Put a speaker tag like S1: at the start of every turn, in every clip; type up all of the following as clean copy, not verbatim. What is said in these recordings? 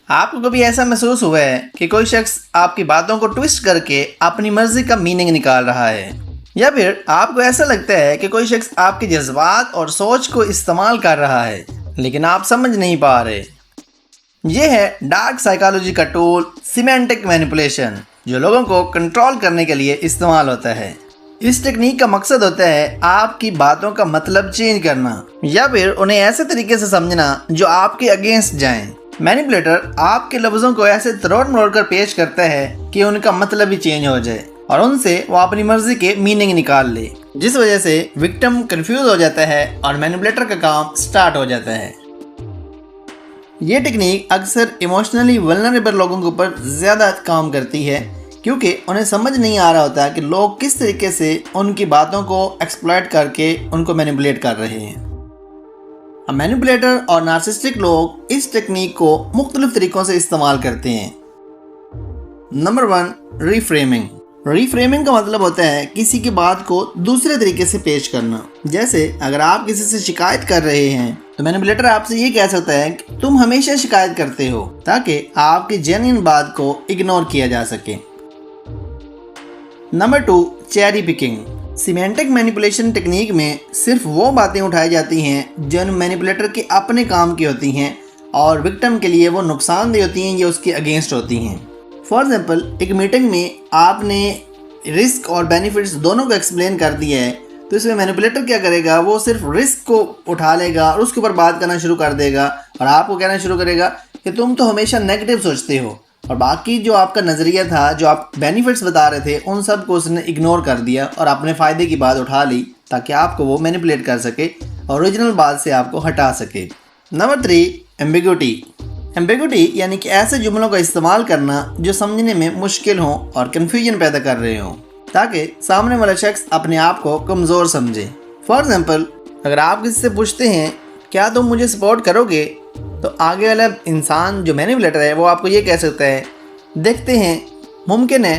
S1: आपको कभी ऐसा महसूस हुआ है कि कोई शख्स आपकी बातों को ट्विस्ट करके अपनी मर्जी का मीनिंग निकाल रहा है, या फिर आपको ऐसा लगता है कि कोई शख्स आपके जज्बात और सोच को इस्तेमाल कर रहा है लेकिन आप समझ नहीं पा रहे। यह है डार्क साइकोलॉजी का टूल सिमेंटिक मैनिपुलेशन, जो लोगों को कंट्रोल करने के लिए इस्तेमाल होता है। इस टेक्निक का मकसद होता है आपकी बातों का मतलब चेंज करना या फिर उन्हें ऐसे तरीके से समझना जो आपके अगेंस्ट जाएं। मैनिपुलेटर आपके लफ्ज़ों को ऐसे तरोड़ मरोड़ कर पेश करता है कि उनका मतलब ही चेंज हो जाए और उनसे वो अपनी मर्जी के मीनिंग निकाल ले, जिस वजह से विक्टिम कंफ्यूज हो जाता है और मैनिपुलेटर का काम स्टार्ट हो जाता है। ये टेक्निक अक्सर इमोशनली वल्नरेबल लोगों के ऊपर ज़्यादा काम करती है, क्योंकि उन्हें समझ नहीं आ रहा होता कि लोग किस तरीके से उनकी बातों को एक्सप्लॉइट करके उनको मैनिपुलेट कर रहे हैं। मैनिपुलेटर और नार्सिसिस्टिक लोग इस टेक्निक को मुख्तलिफ तरीकों से इस्तेमाल करते हैं। Number 1, reframing. रीफ्रेमिंग का मतलब होता है किसी की बात को दूसरे तरीके से पेश करना। जैसे अगर आप किसी से शिकायत कर रहे हैं तो मैनिपुलेटर आपसे ये कह सकता है कि तुम हमेशा शिकायत करते हो, ताकि आपकी जेन्युइन बात को इग्नोर किया जा सके। Number 2, cherry picking. Semantic manipulation technique में सिर्फ वो बातें उठाई जाती हैं जो मैनिपुलेटर के अपने काम की होती हैं और विक्टिम के लिए वो नुकसानदेह होती हैं या उसके अगेंस्ट होती हैं। फॉर एग्जांपल, एक मीटिंग में आपने रिस्क और बेनिफिट्स दोनों को एक्सप्लेन कर दिया है, तो इसमें मैनिपुलेटर क्या करेगा, वो सिर्फ रिस्क को उठा लेगा और उसके ऊपर बात करना शुरू कर देगा और आपको कहना शुरू करेगा कि तुम तो हमेशा नेगेटिव सोचते हो, और बाकी जो आपका नज़रिया था, जो आप बेनिफिट्स बता रहे थे, उन सब को उसने इग्नोर कर दिया और अपने फ़ायदे की बात उठा ली ताकि आपको वो मैनिपुलेट कर सके और ओरिजिनल बात से आपको हटा सके। Number 3, ambiguity. एम्बिग्युइटी यानी कि ऐसे जुमलों का इस्तेमाल करना जो समझने में मुश्किल हो और कन्फ्यूजन पैदा कर रहे हो, ताकि सामने वाला शख्स अपने आप को कमज़ोर समझे। फॉर एग्जाम्पल, अगर आप किसी से पूछते हैं क्या तुम मुझे सपोर्ट करोगे, तो आगे वाला इंसान जो मैनिपुलेटर है वो आपको ये कह सकता है, देखते हैं, मुमकिन है।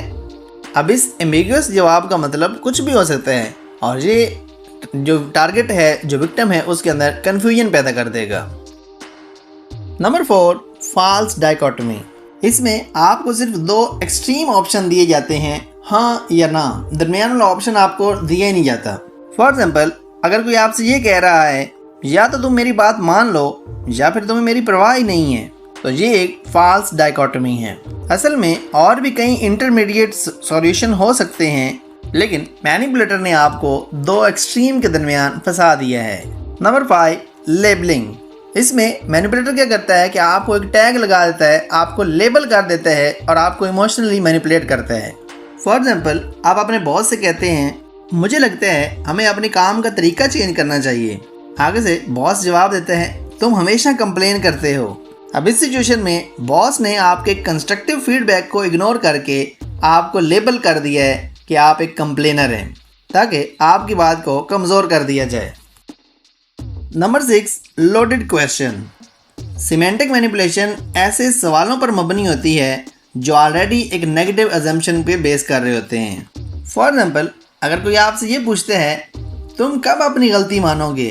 S1: अब इस एम्बिगुअस जवाब का मतलब कुछ भी हो सकता है और ये जो टारगेट है, जो विक्टिम है, उसके अंदर कन्फ्यूजन पैदा कर देगा। Number 4, false dichotomy. इसमें आपको सिर्फ 2 एक्सट्रीम ऑप्शन दिए जाते हैं, हाँ या ना। दरमियान वाला ऑप्शन आपको दिया ही नहीं जाता। फॉर एग्जाम्पल, अगर कोई आपसे ये कह रहा है या तो तुम मेरी बात मान लो या फिर तुम्हें मेरी परवाह ही नहीं है, तो ये एक फॉल्स डाइकोटमी है। असल में और भी कई इंटरमीडिएट सॉल्यूशन हो सकते हैं, लेकिन मैनिपुलेटर ने आपको 2 एक्सट्रीम के दरमियान फंसा दिया है। Number 5, labelling. इसमें मैनिपुलेटर क्या करता है कि आपको एक टैग लगा देता है, आपको लेबल कर देता है और आपको इमोशनली मैनिपुलेट करता है। फॉर एग्जाम्पल, आप अपने बॉस से कहते हैं, मुझे लगता है हमें अपने काम का तरीका चेंज करना चाहिए। आगे से बॉस जवाब देते हैं, तुम हमेशा कंप्लेन करते हो। अब इस सिचुएशन में बॉस ने आपके कंस्ट्रक्टिव फीडबैक को इग्नोर करके आपको लेबल कर दिया है कि आप एक कंप्लेनर हैं, ताकि आपकी बात को कमज़ोर कर दिया जाए। Number 6, loaded question. Semantic manipulation ऐसे सवालों पर मबनी होती है जो ऑलरेडी एक नेगेटिव अजम्पशन पे बेस कर रहे होते हैं। फॉर एग्जाम्पल, अगर कोई आपसे ये पूछते हैं तुम कब अपनी गलती मानोगे,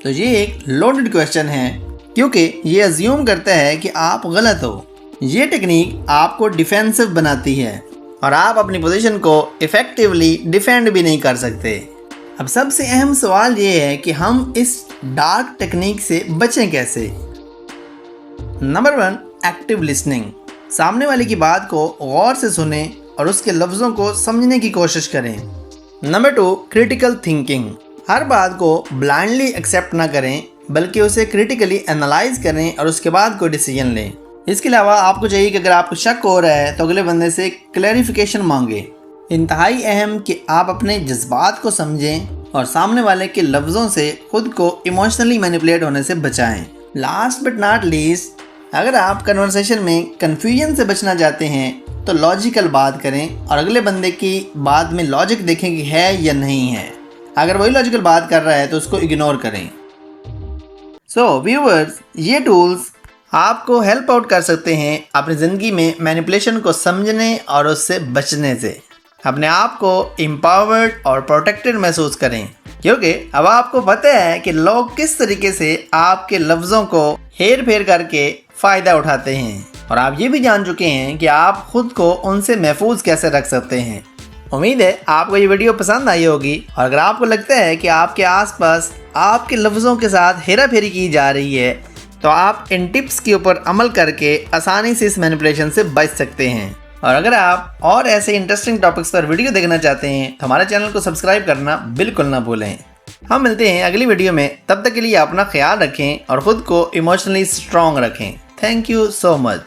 S1: तो ये एक लोडेड क्वेश्चन है, क्योंकि ये अज्यूम करता है कि आप गलत हो। ये टेक्निक आपको डिफेंसिव बनाती है और आप अपनी पोजीशन को इफ़ेक्टिवली डिफेंड भी नहीं कर सकते। अब सबसे अहम सवाल ये है कि हम इस डार्क टेक्निक से बचें कैसे। Number 1, active listening. सामने वाले की बात को गौर से सुनें और उसके लफ्ज़ों को समझने की कोशिश करें। Number 2, critical thinking. हर बात को ब्लाइंडली एक्सेप्ट ना करें, बल्कि उसे क्रिटिकली एनालाइज करें और उसके बाद कोई डिसीजन लें। इसके अलावा आपको चाहिए कि अगर आपको शक हो रहा है तो अगले बंदे से क्लैरिफिकेशन मांगे। इंतहाई अहम कि आप अपने जज्बात को समझें और सामने वाले के लफ्ज़ों से खुद को इमोशनली मैनिपुलेट होने से बचाएं। लास्ट बट नॉट लीस्ट, अगर आप कन्वर्सेशन में कन्फ्यूजन से बचना चाहते हैं तो लॉजिकल बात करें और अगले बंदे की बात में लॉजिक देखें कि है या नहीं है। अगर वही लॉजिकल बात कर रहा है तो उसको इग्नोर करें। सो व्यूअर्स, ये टूल्स आपको हेल्प आउट कर सकते हैं अपनी ज़िंदगी में मैनिपुलेशन को समझने और उससे बचने से। अपने आप को एम्पावर्ड और प्रोटेक्टेड महसूस करें, क्योंकि अब आपको पता है कि लोग किस तरीके से आपके लफ्ज़ों को हेर फेर करके फ़ायदा उठाते हैं। और आप ये भी जान चुके हैं कि आप खुद को उनसे महफूज कैसे रख सकते हैं। उम्मीद है आपको ये वीडियो पसंद आई होगी, और अगर आपको लगता है कि आपके आसपास आपके लफ्ज़ों के साथ हेरा फेरी की जा रही है तो आप इन टिप्स के ऊपर अमल करके आसानी से इस मैनिपुलेशन से बच सकते हैं। और अगर आप और ऐसे इंटरेस्टिंग टॉपिक्स पर वीडियो देखना चाहते हैं तो हमारे चैनल को सब्सक्राइब करना बिल्कुल ना भूलें। हम मिलते हैं अगली वीडियो में, तब तक के लिए अपना ख्याल रखें और ख़ुद को इमोशनली स्ट्रॉन्ग रखें। Thank you so much.